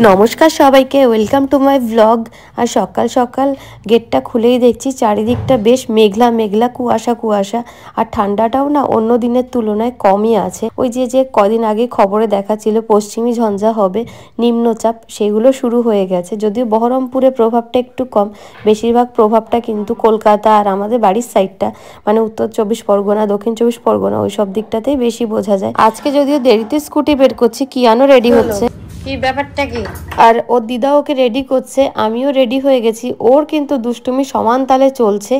নমস্কার সবাইকে, welcome to my blog. আর সকাল সকাল গেটটা খুলেই দেখছি চারিদিকটা বেশ মেঘলা মেঘলা, কুয়াশা কুয়াশা। আর ঠান্ডাটাও না অন্য দিনের তুলনায় কমই আছে। ওই যে কদিন আগে খবরে দেখাচ্ছিল পশ্চিমী ঝঞ্ঝা হবে, নিম্নচাপ, সেগুলো শুরু হয়ে গেছে। যদিও বহরমপুরে প্রভাবটা একটু কম, বেশিরভাগ প্রভাবটা কিন্তু কলকাতা আর আমাদের বাড়ির সাইডটা, মানে উত্তর 24 পরগনা, দক্ষিণ 24 পরগনা, ওই সব দিকটাতেই বেশি বোঝা যায়। আজকে যদিও দেরিতে স্কুটি বের করছি, কিয়ানো রেডি হচ্ছে। কি ব্যাপারটা কি? আর ওর দিদা ওকে রেডি করছে, আমিও রেডি হয়ে গেছি। ওর কিন্তু দুষ্টুমি সমান তালে চলছে।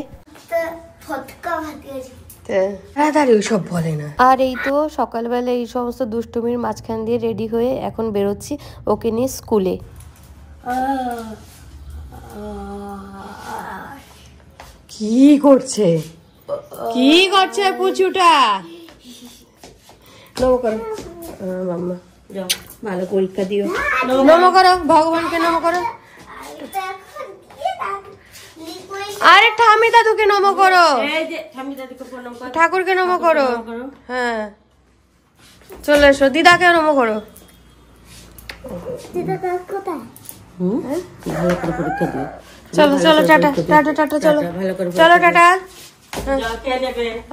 ওইসব বলে না। আর এই তো সকালবেলা এই সমস্ত দুষ্টুমির মাঝখান দিয়ে রেডি হয়ে এখন বেরোচ্ছি ওকে নিয়ে স্কুলে। কি করছে পুচুটা? নমো করো মাম্মা, যাও ভালো পরীক্ষা দিও। নমো করো, ভগবানকে নমো করো। আরে ঠামি দাদুকে নমো করো, ঠাকুরকে নমো করো। হ্যাঁ চলে এসো, দিদাকে নমো করো। ভালো করে পরীক্ষা দিও। চলো চলো, টাটা টাটা টাটা, চলো চলো টাটা।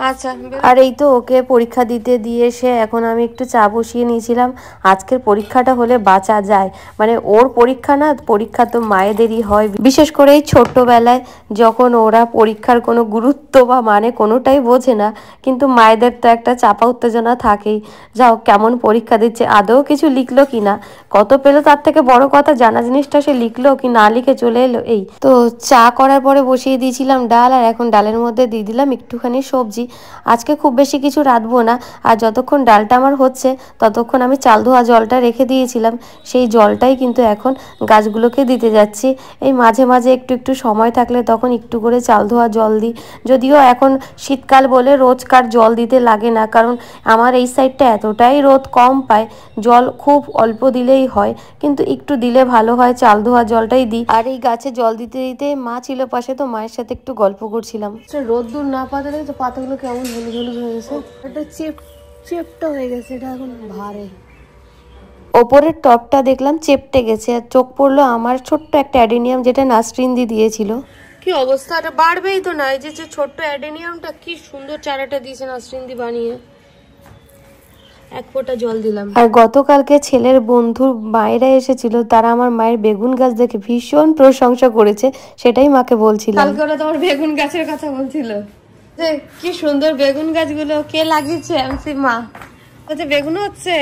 আচ্ছা, আর এই তো ওকে পরীক্ষা দিতে দিয়ে এসে এখন আমি একটু চা বসিয়ে নিয়েছিলাম। আজকের পরীক্ষাটা হলে বাঁচা যায়, মানে ওর পরীক্ষা না, পরীক্ষা তো মায়েদেরই হয়, বিশেষ করে এই ছোট্টবেলায় যখন ওরা পরীক্ষার কোনো গুরুত্ব বা মানে কোনোটাই বোঝে না, কিন্তু মায়েদের তো একটা চাপা উত্তেজনা থাকেই। যাও, কেমন পরীক্ষা দিচ্ছে, আদৌ কিছু লিখলো কি না, কত পেলো তার থেকে বড় কথা জানা জিনিসটা সে লিখলো কি না লিখে চলে এলো। এই তো চা করার পরে বসিয়ে দিয়েছিলাম ডাল, আর এখন ডালের মধ্যে দিয়ে দিলাম একটুখানি সবজি। আজকে খুব বেশি কিছু রাঁধবো না, আর যতক্ষণ ডালটা আমার হচ্ছে ততক্ষণ আমি চাল ধোয়া জলটা রেখে দিয়েছিলাম, সেই জলটাই কিন্তু এখন গাছগুলোকে দিতে যাচ্ছি। এই মাঝে মাঝে একটু একটু সময় থাকলে তখন একটু করে চাল ধোয়া জল দিই। যদিও এখন শীতকাল বলে রোজকার জল দিতে লাগে না, কারণ আমার এই সাইডটা এতটাই রোদ কম পায়, জল খুব অল্প দিলেই হয়, কিন্তু একটু দিলে ভালো হয়, চাল ধোয়া জলটাই দিই। আর এই গাছে জল দিতে দিতে মা ছিল পাশে, তো মায়ের সাথে একটু গল্প করছিলাম। রোদ্দুর না পাতা দেখে তো পাতাগুলো কেমন হলুদ হলুদ হয়ে গেছে, একটা চেপটা হয়ে গেছে, এটা এখন ভারে। ওপরের টপটা দেখলাম চেপটে গেছে, আর চোখ পড়লো আমার ছোট্ট একটা অ্যাডেনিয়াম, যেটা নাসরিন দি দিয়েছিল। কি অবস্থা, এটা বাড়বেই তো না। এই যে ছোট্ট অ্যাডেনিয়ামটা কি সুন্দর চারাটা দিয়েছে নাসরিন দি বানিয়ে, এক ফোঁটা জল দিলাম। আর গতকালকে ছেলের বন্ধুর মায়েরা এসেছিল, তারা আমার মায়ের বেগুন গাছ দেখে ভীষণ প্রশংসা করেছে, সেটাই মাকে বলছিলাম। কালকে ওরা তোমার বেগুন গাছের কথা বলছিল, যে কি সুন্দর বেগুন গাছগুলো কে লাগিয়েছে। আমি মা বেগুন হচ্ছে।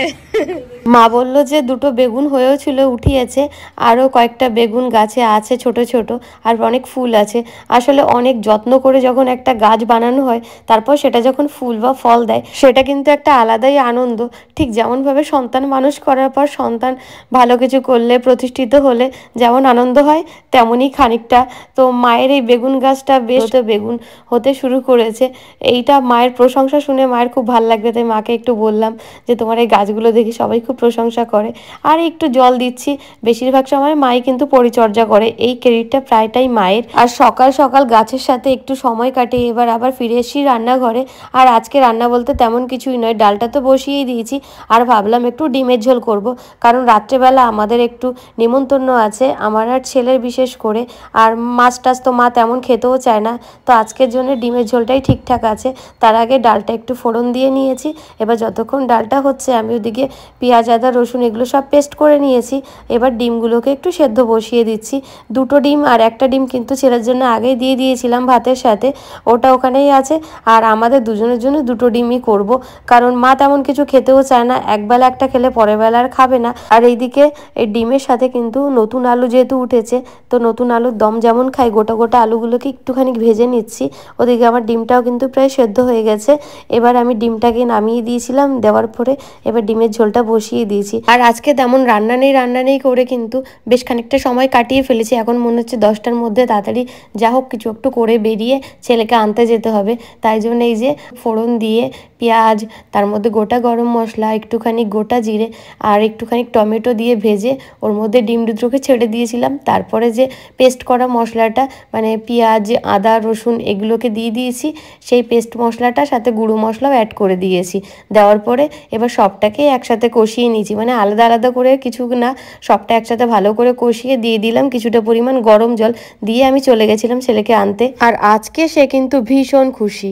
মা বলল যে দুটো বেগুন হয়েও ছিল, উঠিয়েছে, আরও কয়েকটা বেগুন গাছে আছে ছোট ছোট, আর অনেক ফুল আছে। আসলে অনেক যত্ন করে যখন একটা গাছ বানানো হয়, তারপর সেটা যখন ফুল বা ফল দেয়, সেটা কিন্তু একটা আলাদাই আনন্দ। ঠিক যেমনভাবে সন্তান মানুষ করার পর সন্তান ভালো কিছু করলে, প্রতিষ্ঠিত হলে যেমন আনন্দ হয়, তেমনই খানিকটা তো মায়ের এই বেগুন গাছটা বেশ বেগুন হতে শুরু করেছে। এইটা মায়ের প্রশংসা শুনে মায়ের খুব ভালো লাগবে, তাই মাকে একটু বললাম যে তোমার এই গাছগুলো দেখি সবাই খুব প্রশংসা করে। আর একটু জল দিচ্ছি, বেশিরভাগ সময় মাই কিন্তু পরিচর্যা করে, এই ক্রেডিটটা প্রায়টাই মায়ের। আর সকাল সকাল গাছের সাথে একটু সময় কাটিয়ে এবার আবার ফিরে এসেছি রান্নাঘরে। আর আজকে রান্না বলতে তেমন কিছুই নয়, ডালটা তো বসিয়েই দিয়েছি, আর ভাবলাম একটু ডিমের ঝোল করব, কারণ রাত্রেবেলা আমাদের একটু নিমন্ত্রণ আছে, আমার আর ছেলের বিশেষ করে। আর মাছ টাছ তো মা তেমন খেতেও চায় না, তো আজকের জন্য ডিমের ঝোলটাই ঠিকঠাক আছে। তার আগে ডালটা একটু ফোড়ন দিয়ে নিয়েছি। এবার যতক্ষণ ডালটা হচ্ছে আমি ওদিকে পেঁয়াজ, আদা, রসুন এগুলো সব পেস্ট করে নিয়েছি। এবার ডিমগুলোকে একটু সেদ্ধ বসিয়ে দিচ্ছি। দুটো ডিম আর একটা ডিম কিন্তু ছেলের জন্য আগেই দিয়ে দিয়েছিলাম ভাতের সাথে, ওটা ওখানেই আছে। আর আমাদের দুজনের জন্য দুটো ডিমই করব, কারণ মা তেমন কিছু খেতেও চায় না, একবেলা একটা খেলে পরের বেলা আর খাবে না। আর এইদিকে এই ডিমের সাথে কিন্তু নতুন আলু যেহেতু উঠেছে, তো নতুন আলুর দম যেমন খাই, গোটা গোটা আলুগুলোকে একটুখানি ভেজে নিচ্ছি। ওদিকে আমার ডিমটাও কিন্তু প্রায় সেদ্ধ হয়ে গেছে। এবার আমি ডিমটাকে নামিয়ে দিয়েছিলাম, দেওয়ার পরে এবার ডিমের ঝোলটা বসিয়ে দিয়েছি। আর আজকে তেমন রান্না নেই করে কিন্তু বেশ খানিকটা সময় কাটিয়ে ফেলেছি। এখন মনে হচ্ছে 10টার মধ্যে তাড়াতাড়ি যা হোক কিছু একটু করে বেরিয়ে ছেলেকে আনতে যেতে হবে। তাই জন্য এই যে ফোড়ন দিয়ে পেঁয়াজ, তার মধ্যে গোটা গরম মশলা, একটুখানি গোটা জিরে আর একটুখানি টমেটো দিয়ে ভেজে ওর মধ্যে ডিম দুটোকে ছেড়ে দিয়েছিলাম। তারপরে যে পেস্ট করা মশলাটা মানে পেঁয়াজ, আদা, রসুন এগুলোকে দিয়ে দিয়েছি। সেই পেস্ট মশলাটা সাথে গুঁড়ো মশলাও অ্যাড করে দিয়েছি। দেওয়ার পরে এবার সবটাকে একসাথে কষিয়ে নিয়েছি, মানে আলাদা আলাদা করে কিছু না, সবটা একসাথে ভালো করে কষিয়ে দিয়ে দিলাম কিছুটা পরিমাণ গরম জল দিয়ে আমি চলে গেছিলাম ছেলেকে আনতে। আর আজকে সে কিন্তু ভীষণ খুশি।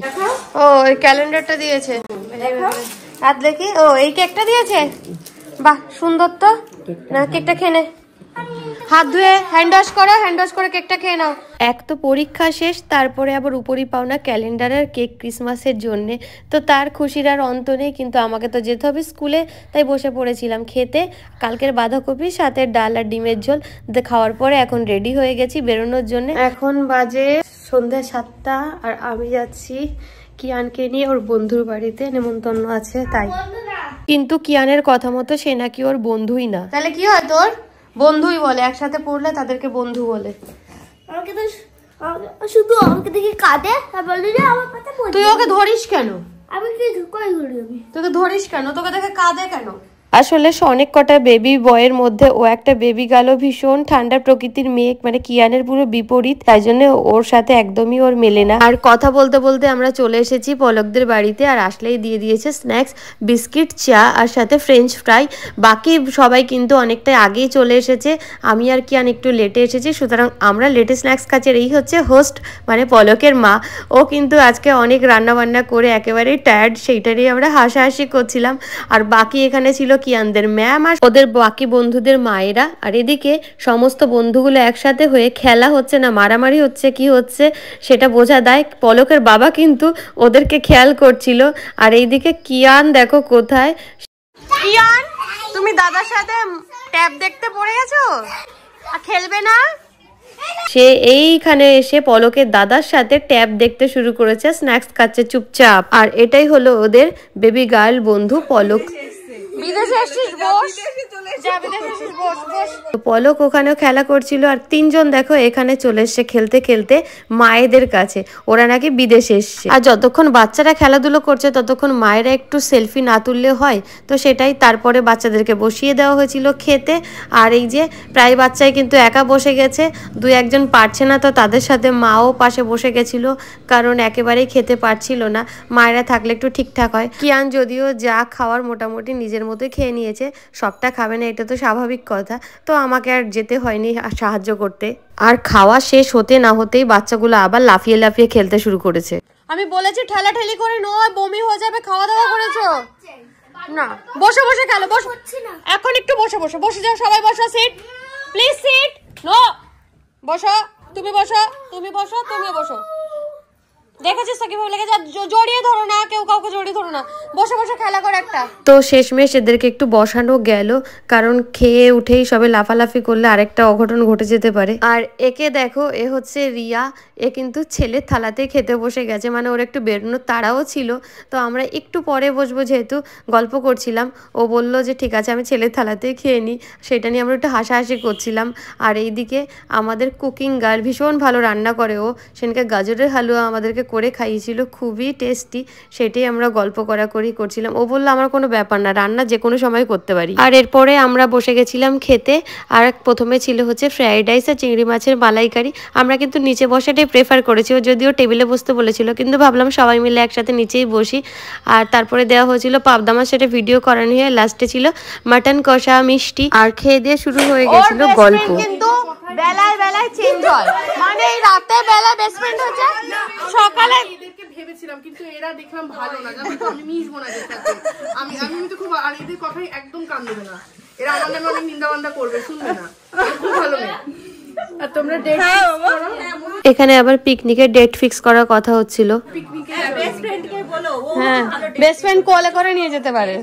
ও এই ক্যালেন্ডারটা দিয়েছে আর দেখি, ও এই কেকটা দিয়েছে, বাহ সুন্দর তো। না কেকটা খেয়ে নে, হাত ধুয়ে হ্যান্ড ওয়াশ করো, হ্যান্ড ওয়াশ করে কেকটা খেয়ে নাও। এক তো পরীক্ষা শেষ, তারপরে আবার উপরই পাওনা ক্যালেন্ডারের কেক ক্রিসমাসের জন্যে। তো তার খুশির আর অন্ত নেই, কিন্তু আমাকে তো যেতে হবে স্কুলে, তাই বসে পড়েছিলাম খেতে। কালকের বাঁধাকপি সাথে ডাল আর ডিমের ঝোল খাওয়ার পরে এখন রেডি হয়ে গেছি বেরোনোর জন্য। এখন বাজে সন্ধ্যা 7টা আর আমি যাচ্ছি কিয়ানকে নিয়ে ওর বন্ধুর বাড়িতে, নেমন্তন্ন আছে তাই। কিন্তু কিয়ানের কথা মতো সে নাকি ওর বন্ধুই না। তাহলে কি হয় তোর? বন্ধুই বলে, একসাথে পড়লে তাদেরকে বন্ধু বলে। আমাকে তো শুধু আমাকে দেখে কাঁদে আর বলে যে আমার কথা বল। তুই ওকে ধরিস কেন? আমি কি কই ধরি? আমি তোকে ধরিস কেন? তোকে দেখে কাঁদে কেন? আসলে অনেক কটা বেবি বয়ের মধ্যে ও একটা বেবি গালও ভীষণ ঠান্ডা প্রকৃতির মেয়ে, মানে কিয়ানের পুরো বিপরীত, তাই জন্য ওর সাথে একদমই ওর মেলে না। আর কথা বলতে বলতে আমরা চলে এসেছি পলকদের বাড়িতে, আর আসলেই দিয়ে দিয়েছে স্ন্যাক্স, বিস্কিট, চা আর সাথে ফ্রেঞ্চ ফ্রাই। বাকি সবাই কিন্তু অনেকটাই আগেই চলে এসেছে, আমি আর কিয়ান একটু লেটে এসেছি, সুতরাং আমরা লেটে স্ন্যাক্স খাচ্ছি। এই হচ্ছে হোস্ট মানে পলকের মা, ও কিন্তু আজকে অনেক রান্নাবান্না করে একেবারেই টায়ার্ড, সেইটা নিয়ে আমরা হাসাহাসি করছিলাম। আর বাকি এখানে ছিল কিয়ানদের ম্যাম আর ওদের বাকি বন্ধুদের মায়েরা। আর এদিকে সমস্ত বন্ধুগুলো একসাথে হয়ে খেলা হচ্ছে না মারামারি হচ্ছে, কি হচ্ছে সেটা বোঝা দেয়। পলকের বাবা কিন্তু ওদেরকে খেয়াল করছিল। আর এইদিকে কিয়ান দেখো কোথায়। কিয়ান, তুমি দাদার সাথে ট্যাব দেখতে পড়ে গেছো আর খেলবে না? সে এইখানে এসে পলকের দাদার সাথে ট্যাব দেখতে শুরু করেছে, স্ন্যাক্স খাচ্ছে চুপচাপ। আর এটাই হলো ওদের বেবি গার্ল বন্ধু পলক। পলক ওখানেও খেলা করছিল, আর তিনজন দেখো এখানে চলে এসছে খেলতে খেলতে মায়েদের কাছে, ওরা নাকি বিদেশে এসছে। আর যতক্ষণ বাচ্চারা খেলাধুলো করছে ততক্ষণ মায়েরা একটু সেলফি না তুললে হয়, তো সেটাই। তারপরে বাচ্চাদেরকে বসিয়ে দেওয়া হয়েছিল খেতে। আর এই যে প্রায় বাচ্চাই কিন্তু একা বসে গেছে, দু একজন পারছে না, তো তাদের সাথে মাও পাশে বসে গেছিল, কারণ একেবারেই খেতে পারছিল না। মায়েরা থাকলে একটু ঠিকঠাক হয়। কিয়ান যদিও যা খাওয়ার মোটামুটি নিজের মতোই খেয়ে নিয়েছে, সবটা খাবে না এটা তো স্বাভাবিক কথা, তো আমাকে আর যেতে হয়নি সাহায্য করতে। আর খাওয়া শেষ হতে না হতেই বাচ্চাগুলো আবার লাফিয়ে লাফিয়ে খেলতে শুরু করেছে। আমি বলেছি ঠেলাঠেলি করে নয়, বমি হয়ে যাবে। খাওয়া দাওয়া করেছো না? বসে বসে খেলো, বসো এখন, একটু বসে বসে বসে যাও সবাই, বসো, সিট প্লিজ, সিট নো, বসো, তুমি বসো, তুমি বসো, তুমি বসো। দেখেছিস কিভাবে লেগে যা, জড়িয়ে ধরো না, কেউ কাউকে জড়িয়ে ধরো না, বসে বসে খেলা করে একটা। তো শেষমেশ এদেরকে একটু বসানো গেল, কারণ খেয়ে উঠেই সবে লাফালাফি করলে আরেকটা অঘটন ঘটে যেতে পারে। আর একে দেখো, এ হচ্ছে রিয়া, এ কিন্তু ছেলের থালাতে খেতে বসে গেছে, মানে ওর একটু বেরোনোর তাড়াও ছিল। তো আমরা একটু পরে বসবো যেহেতু গল্প করছিলাম, ও বলল যে ঠিক আছে আমি ছেলের থালাতেই খেয়ে নিই, সেটা নিয়ে আমরা একটু হাসাহাসি করছিলাম। আর এইদিকে আমাদের কুকিং গার্ল ভীষণ ভালো রান্না করে, ও সেদিনকে গাজরের হালুয়া আমাদেরকে করে খাইয়েছিল, খুবই টেস্টি, সেটাই আমরা গল্প করাকরি করছিলাম। ও বললো আমার কোনো ব্যাপার না, রান্না যে কোনো সময় করতে পারি। আর এরপরে আমরা বসে গেছিলাম খেতে। আর প্রথমে ছিল হচ্ছে ফ্রাইড রাইস আর চিংড়ি মাছের মালাইকারি। আমরা কিন্তু নিচে বসাটাই প্রেফার করেছি, ও যদিও টেবিলে বসতে বলেছিল, কিন্তু ভাবলাম সবাই মিলে একসাথে নিচেই বসি। আর তারপরে দেওয়া হয়েছিল পাবদা মাছ, সেটা ভিডিও করানো হয়ে লাস্টে ছিল মাটন কষা, মিষ্টি, আর খেয়ে দিয়ে শুরু হয়ে গেছিল গল্প। কিন্তু বেলায় বেলায় চেঞ্জ হয়, মানে এই রাতে বেলা বেস্ট ফ্রেন্ড হচ্ছে, সকালে এদেরকে ভেবেছিলাম কিন্তু এরা দেখলাম ভালো না, জানো তো আমি মিশবো না এদের সাথে। আমি তো খুব, আর এদের কথাই একদম কান দেবে না, এরা আমার নামে অনেক নিন্দাবান্দা করবে, শুনবে না, খুব ভালো মেয়ে। আর তোমরা ডেট এখানে আবার পিকনিকের ডেট ফিক্স করার কথা হচ্ছিল। হ্যাঁ, বেস্ট ফ্রেন্ড কোলে করে নিয়ে যেতে পারে,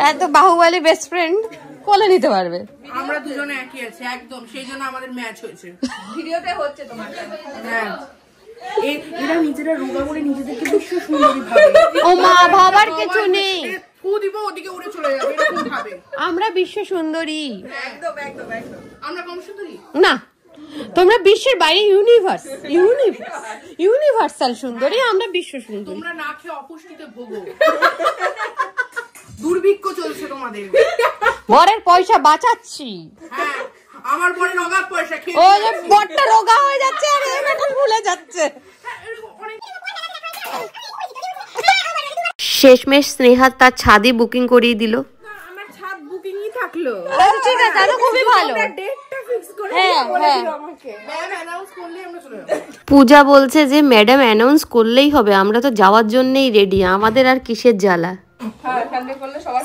এত বাহুবলী বেস্ট ফ্রেন্ড কোলে নিতে পারবে। আমরা দুজনে একই আছে একদম, সেই জন্য আমাদের ম্যাচ হয়েছে। ভিডিওতে হচ্ছে তোমার। হ্যাঁ, এরা নিজেরা রোগা বলে নিজেদেরকে বিশ্ব সুন্দরী ভাবে। ও মা, ভাবার কিছু নেই, ফু দিব ওদিকে উড়ে চলে যাবে, এরকম ভাবে। আমরা বিশ্ব সুন্দরী, একদম একদম একদম। আমরা কম সুন্দরী না, তোমরা বিশ্বের বাইরে ইউনিভার্সাল সুন্দরী, আমরা বিশ্ব সুন্দরী। তোমরা না খেয়ে অপুষ্টিতে ভোগো, দুর্ভিক্ষ চলছে তোমাদের। বরের পয়সা বাঁচাচ্ছি। হ্যাঁ, আমার পরে নগদ পয়সা খেয়ে ওই যে বরটা রোগা হয়ে যাচ্ছে আর এই বেটা ভুলে যাচ্ছে। শেষমেশ স্নেহা তার ছাদই বুকিং করিয়ে দিল। আমার ছাদ বুকিংই থাকলো। ঠিক আছে, তাহলে খুবই ভালো। ডেটটা ফিক্স করে হ্যাঁ হ্যাঁ, আমাকে ম্যাম অ্যানাউন্স করলে আমরা চলে যাবো। পূজা বলছে যে ম্যাডাম অ্যানাউন্স করলেই হবে, আমরা তো যাওয়ার জন্যই রেডি, আমাদের আর কিসের জ্বালা।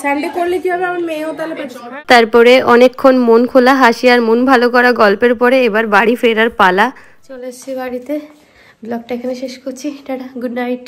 সানডে করলে কি হবে, আমার মেয়েও তাহলে তারপরে অনেকক্ষণ মন খোলা হাসি আর মন ভালো করা গল্পের পরে এবার বাড়ি ফেরার পালা। চলে এসেছি বাড়িতে, ব্লগটা এখানে শেষ করছি, টাটা, গুড নাইট।